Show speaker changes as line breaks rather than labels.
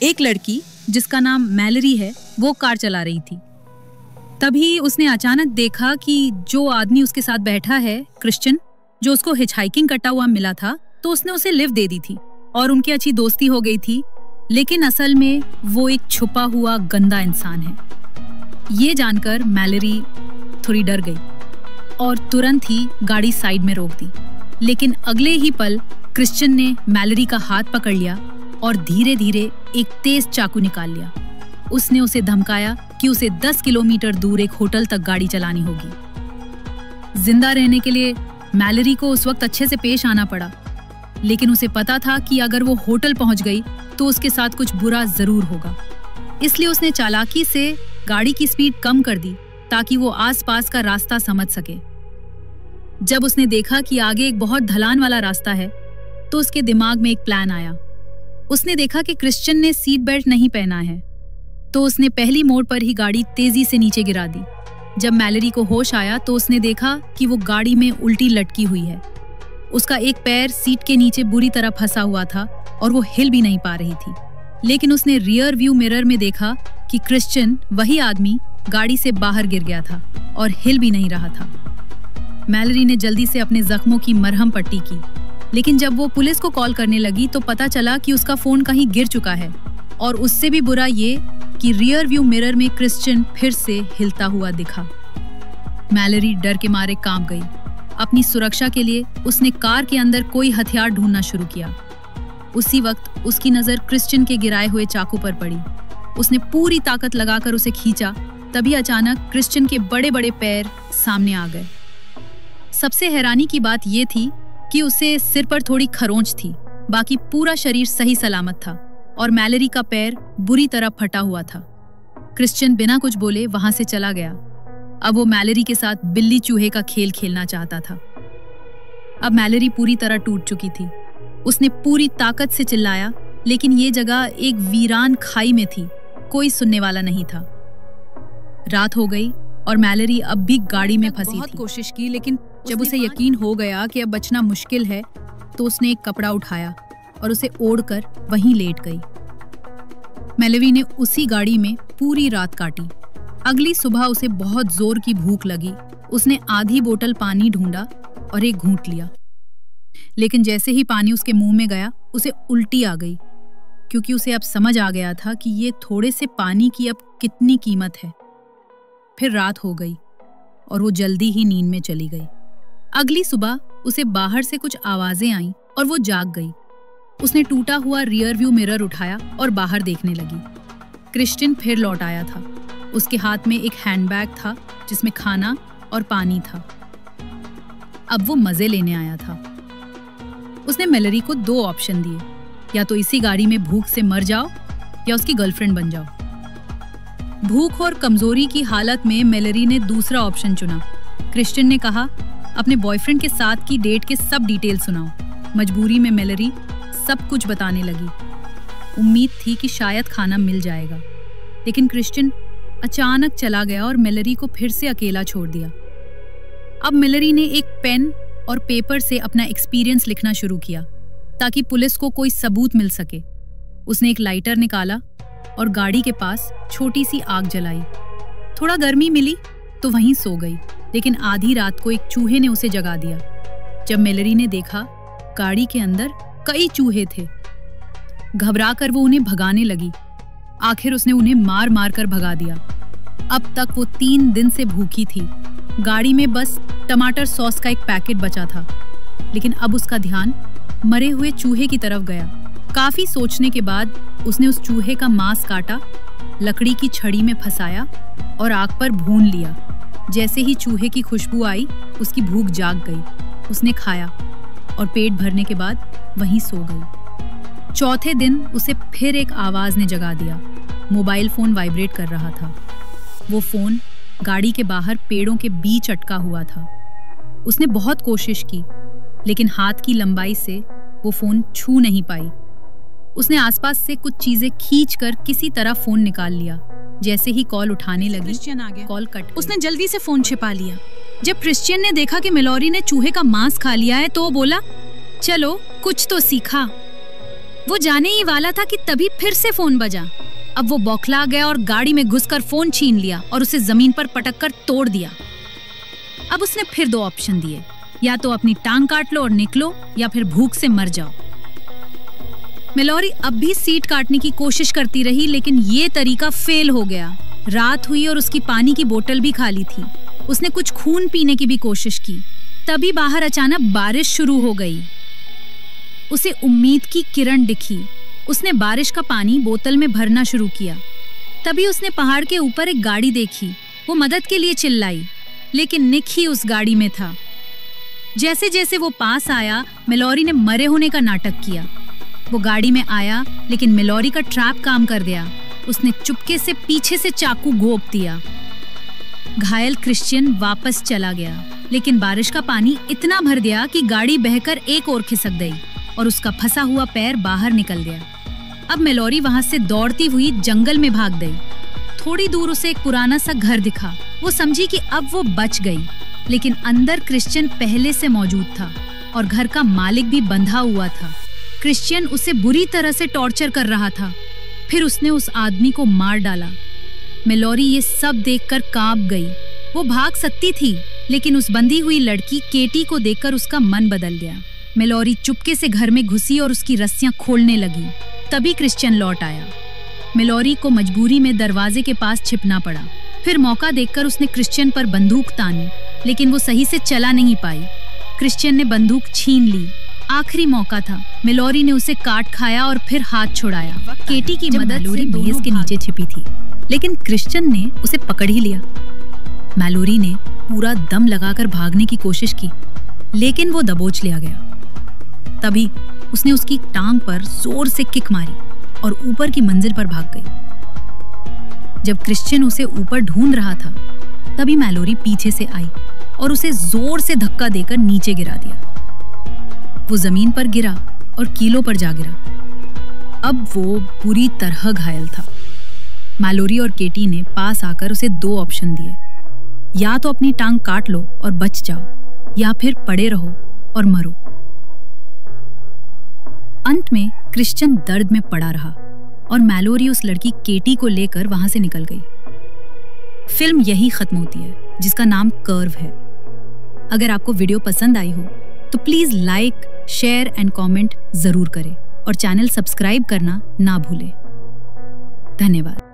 एक लड़की जिसका नाम मैलरी है वो कार चला रही थी। तभी उसने अचानक देखा कि जो आदमी उसके साथ बैठा है, क्रिश्चियन, जो उसको हिचहाइकिंग करता हुआ मिला था, तो उसने उसे लिफ्ट दे दी थी और उनकी अच्छी दोस्ती हो गई थी। लेकिन असल में वो एक छुपा हुआ गंदा इंसान है। ये जानकर मैलरी थोड़ी डर गई और तुरंत ही गाड़ी साइड में रोक दी। लेकिन अगले ही पल क्रिश्चियन ने मैलरी का हाथ पकड़ लिया और धीरे धीरे एक तेज चाकू निकाल लिया। उसने उसे धमकाया कि उसे 10 किलोमीटर दूर एक होटल तक गाड़ी चलानी होगी। जिंदा रहने के लिए मैलरी को उस वक्त अच्छे से पेश आना पड़ा, लेकिन उसे पता था कि अगर वो होटल पहुंच गई तो उसके साथ कुछ बुरा जरूर होगा। इसलिए उसने चालाकी से गाड़ी की स्पीड कम कर दी ताकि वो आसपास का रास्ता समझ सके। जब उसने देखा कि आगे एक बहुत ढलान वाला रास्ता है तो उसके दिमाग में एक प्लान आया। उसने देखा कि क्रिश्चियन ने सीट बेल्ट नहीं पहना है, तो उसने पहली मोड़ पर ही गाड़ी तेजी से नीचे गिरा दी। जब मैलरी को होश आया तो उसने देखा कि वो गाड़ी में उल्टी लटकी हुई है। उसका एक पैर सीट के नीचे बुरी तरह फंसा हुआ था और वो हिल भी नहीं पा रही थी। लेकिन उसने रियर व्यू मिरर में देखा कि क्रिश्चियन, वही आदमी, गाड़ी से बाहर गिर गया था और हिल भी नहीं रहा था। मैलरी ने जल्दी से अपने जख्मों की मरहम पट्टी की, लेकिन जब वो पुलिस को कॉल करने लगी तो पता चला कि उसका फोन कहीं गिर चुका है। और उससे भी बुरा ये कि रियर व्यू मिरर में क्रिश्चियन फिर से हिलता हुआ दिखा। मैलरी डर के मारे कांप गई। अपनी सुरक्षा के लिए उसने कार के अंदर कोई हथियार ढूंढना शुरू किया। उसी वक्त उसकी नजर क्रिश्चियन के गिराए हुए चाकू पर पड़ी। उसने पूरी ताकत लगाकर उसे खींचा। तभी अचानक क्रिश्चियन के बड़े बड़े पैर सामने आ गए। सबसे हैरानी की बात यह थी कि उसे सिर पर थोड़ी खरोंच थी, बाकी पूरा शरीर सही सलामत था और मैलरी का पैर बुरी तरह फटा हुआ था। क्रिश्चियन बिना कुछ बोले वहां से चला गया। अब वो मैलरी के साथ बिल्ली चूहे का खेल खेलना चाहता था। अब मैलरी पूरी तरह टूट चुकी थी। उसने पूरी ताकत से चिल्लाया, लेकिन ये जगह एक वीरान खाई में थी, कोई सुनने वाला नहीं था। रात हो गई और मैलरी अब भी गाड़ी में फंसी थी। बहुत कोशिश की, लेकिन जब उसे यकीन हो गया कि अब बचना मुश्किल है तो उसने एक कपड़ा उठाया और उसे ओढ़कर वहीं लेट गई। मैलरी ने उसी गाड़ी में पूरी रात काटी। अगली सुबह उसे बहुत जोर की भूख लगी। उसने आधी बोतल पानी ढूंढा और एक घूंट लिया, लेकिन जैसे ही पानी उसके मुंह में गया उसे उल्टी आ गई, क्योंकि उसे अब समझ आ गया था कि ये थोड़े से पानी की अब कितनी कीमत है। फिर रात हो गई और वो जल्दी ही नींद में चली गई। अगली सुबह उसे बाहर से कुछ आवाजें आईं और वो जाग गई। उसने टूटा हुआ रियर व्यू मिरर उठाया और बाहर देखने लगी। क्रिश्चियन फिर लौट आया था। उसके हाथ में एक हैंडबैग था जिसमें खाना और पानी था। अब वो मजे लेने आया था। उसने मैलरी को 2 ऑप्शन दिए, या तो इसी गाड़ी में भूख से मर जाओ या उसकी गर्लफ्रेंड बन जाओ। भूख और कमजोरी की हालत में मैलरी ने दूसरा ऑप्शन चुना। क्रिश्चियन ने कहा, अपने बॉयफ्रेंड के साथ की डेट के सब डिटेल सुनाओ। मजबूरी में मैलरी सब कुछ बताने लगी। उम्मीद थी कि शायद खाना मिल जाएगा, लेकिन क्रिश्चियन अचानक चला गया और मैलरी को फिर से अकेला छोड़ दिया। अब मैलरी ने एक पेन और पेपर से अपना एक्सपीरियंस लिखना शुरू किया ताकि पुलिस को कोई सबूत मिल सके। उसने एक लाइटर निकाला और गाड़ी के पास छोटी सी आग जलाई। थोड़ा गर्मी मिली तो वहीं सो गई, लेकिन आधी रात को एक चूहे ने उसे जगा दिया। जब मैलरी ने देखा, गाड़ी के अंदर कई चूहे थे। घबराकर वो उन्हें भगाने लगी। आखिर उसने उन्हें मार मार कर भगा दिया। अब तक वो 3 दिन से भूखी थी। गाड़ी में बस टमाटर सॉस का एक पैकेट बचा था, लेकिन अब उसका ध्यान मरे हुए चूहे की तरफ गया। काफी सोचने के बाद उसने उस चूहे का मांस काटा, लकड़ी की छड़ी में फंसाया और आग पर भून लिया। जैसे ही चूहे की खुशबू आई, उसकी भूख जाग गई। उसने खाया और पेट भरने के बाद वहीं सो गई। चौथे दिन उसे फिर एक आवाज ने जगा दिया। मोबाइल फोन वाइब्रेट कर रहा था। वो फोन गाड़ी के बाहर पेड़ों के बीच अटका हुआ था। उसने बहुत कोशिश की, लेकिन हाथ की लंबाई से वो फोन छू नहीं पाई। उसने आसपास से कुछ चीजें खींचकर किसी तरह फोन निकाल लिया। जैसे ही कॉल उठाने लगी, क्रिश्चियन आ गया। Call cut. उसने जल्दी से फोन छिपा लिया। जब क्रिश्चियन ने देखा कि मैलरी ने चूहे का मांस खा लिया है तो वो बोला, चलो कुछ तो सीखा। वो जाने ही वाला था कि तभी फिर से फोन बजा। अब वो बौखला गया और गाड़ी में घुसकर फोन छीन लिया और उसे जमीन पर पटककर तोड़ दिया। अब उसने फिर 2 ऑप्शन दिए, या तो अपनी टांग काट लो और निकलो, या फिर भूख से मर जाओ। मेलोरी अब भी सीट काटने की कोशिश करती रही, लेकिन ये तरीका फेल हो गया। रात हुई और उसकी पानी की बोतल भी खाली थी। उसने कुछ खून पीने की भी कोशिश की। तभी बाहर अचानक बारिश शुरू हो गई। उसे उम्मीद की किरण दिखी। उसने बारिश का पानी बोतल में भरना शुरू किया। तभी उसने पहाड़ के ऊपर एक गाड़ी देखी। वो मदद के लिए चिल्लाई, लेकिन निक ही उस गाड़ी में था। जैसे जैसे वो पास आया, मेलोरी ने मरे होने का नाटक किया। वो गाड़ी में आया, लेकिन मेलोरी का ट्रैप काम कर गया। उसने चुपके से पीछे से चाकू घोंप दिया। घायल क्रिश्चियन वापस चला गया, लेकिन बारिश का पानी इतना भर गया कि गाड़ी बहकर एक ओर खिसक गई और उसका फंसा हुआ पैर बाहर निकल गया। अब मेलोरी वहां से दौड़ती हुई जंगल में भाग गई। थोड़ी दूर उसे एक पुराना सा घर दिखा। वो समझी कि अब वो बच गई, लेकिन अंदर क्रिश्चियन पहले से मौजूद था और घर का मालिक भी बंधा हुआ था। क्रिश्चियन उसे बुरी तरह से टॉर्चर कर रहा था। फिर उसने उस आदमी को मार डाला। मेलोरी ये सब देखकर कांप गई। वो भाग सकती थी, लेकिन उस बंधी हुई लड़की केटी को देखकर उसका मन बदल गया। मेलोरी चुपके से घर में घुसी और उसकी रस्सियां खोलने लगी। तभी क्रिश्चियन लौट आया। मेलोरी को मजबूरी में दरवाजे के पास छिपना पड़ा। फिर मौका देखकर उसने क्रिश्चियन पर बंदूक तानी, लेकिन वो सही से चला नहीं पाई। क्रिश्चियन ने बंदूक छीन ली। आखिरी मौका था। मेलोरी ने उसे काट खाया और फिर हाथ छुड़ाया। केटी की मदद से मेज के नीचे छिपी थी, लेकिन क्रिश्चियन ने उसे पकड़ ही लिया। मेलोरी ने पूरा दम लगाकर भागने की कोशिश की, लेकिन वो दबोच लिया गया। तभी उसने उसकी टांग पर जोर से किक मारी और ऊपर की मंजिल पर भाग गई। जब क्रिश्चियन उसे ऊपर ढूंढ रहा था, तभी मेलोरी पीछे से आई और उसे जोर से धक्का देकर नीचे गिरा दिया। वो जमीन पर गिरा और कीलों पर जा गिरा। अब वो बुरी तरह घायल था। मेलोरी और केटी ने पास आकर उसे 2 ऑप्शन दिए, या तो अपनी टांग काट लो और बच जाओ, या फिर पड़े रहो और मरो। अंत में क्रिश्चियन दर्द में पड़ा रहा और मेलोरी उस लड़की केटी को लेकर वहां से निकल गई। फिल्म यही खत्म होती है, जिसका नाम कर्व है। अगर आपको वीडियो पसंद आई हो तो please like, share and comment जरूर करें और चैनल सब्सक्राइब करना ना भूलें। धन्यवाद।